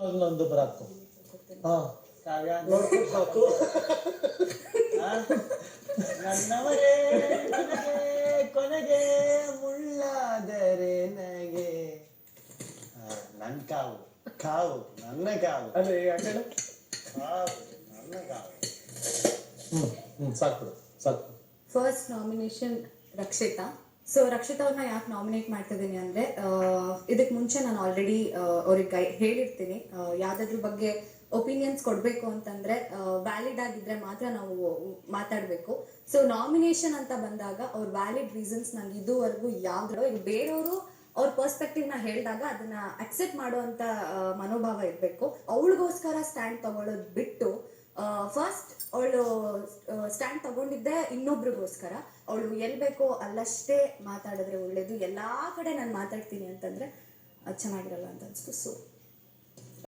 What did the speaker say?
ಇನ್ನೊಂದು ಬರಾಕು ಹಾ ಕಾವ್ಯ ನೋಡ್ಬಿಟ್ಟು ಹಾಕು. ನನ್ನವರೇ ನನಗೆ ಕೊನೆಗೆ ಮುಳ್ಳಾದರೆ ನನಗೆ ನನ್ನ ಕಾವು ಕಾವು ನನ್ನ ಕಾವು ಅದೇ ಯಾಕಂದ್ರೆ ಕಾವು ನನ್ನ ಕಾವು. ಸಾಕು ಸಾಕು. First nomination Rakshita. So Rakshita ಅವ್ರನ್ನ ಯಾಕೆ ನಾಮಿನೇಟ್ ಮಾಡ್ತಿದ್ದೀನಿ ಅಂದರೆ, ಇದಕ್ಕೆ ಮುಂಚೆ ನಾನು ಆಲ್ರೆಡಿ ಅವ್ರಿಗೆ ಹೇಳಿರ್ತೀನಿ, ಯಾವುದಾದ್ರ ಬಗ್ಗೆ ಒಪಿನಿಯನ್ಸ್ ಕೊಡಬೇಕು ಅಂತಂದರೆ ವ್ಯಾಲಿಡ್ ಆಗಿದ್ದರೆ ಮಾತ್ರ ನಾವು ಮಾತಾಡಬೇಕು. ಸೊ ನಾಮಿನೇಷನ್ ಅಂತ ಬಂದಾಗ ಅವ್ರ ವ್ಯಾಲಿಡ್ ರೀಸನ್ಸ್ ನಂಗೆ ಇದುವರೆಗೂ ಯಾವ್ದು, ಈಗ ಬೇರೆಯವರು ಅವ್ರ ಪರ್ಸ್ಪೆಕ್ಟಿವ್ನ ಹೇಳಿದಾಗ ಅದನ್ನ ಅಕ್ಸೆಪ್ಟ್ ಮಾಡುವಂಥ ಮನೋಭಾವ ಇರಬೇಕು. ಅವಳಿಗೋಸ್ಕರ ಸ್ಟ್ಯಾಂಡ್ ತಗೊಳ್ಳೋದು ಬಿಟ್ಟು ಫಸ್ಟ್ ಅವಳು ಸ್ಟ್ಯಾಂಡ್ ತಗೊಂಡಿದ್ದೆ ಇನ್ನೊಬ್ರಿಗೋಸ್ಕರ. ಅವಳು ಎಲ್ಲಿ ಬೇಕೋ ಅಲ್ಲಷ್ಟೇ ಮಾತಾಡಿದ್ರೆ ಒಳ್ಳೇದು. ಎಲ್ಲ ಕಡೆ ನಾನು ಮಾತಾಡ್ತೀನಿ ಅಂತಂದರೆ ಅದು ಚೆನ್ನಾಗಿರಲ್ಲ ಅಂತ ಅನಿಸ್ತು. ಸೊ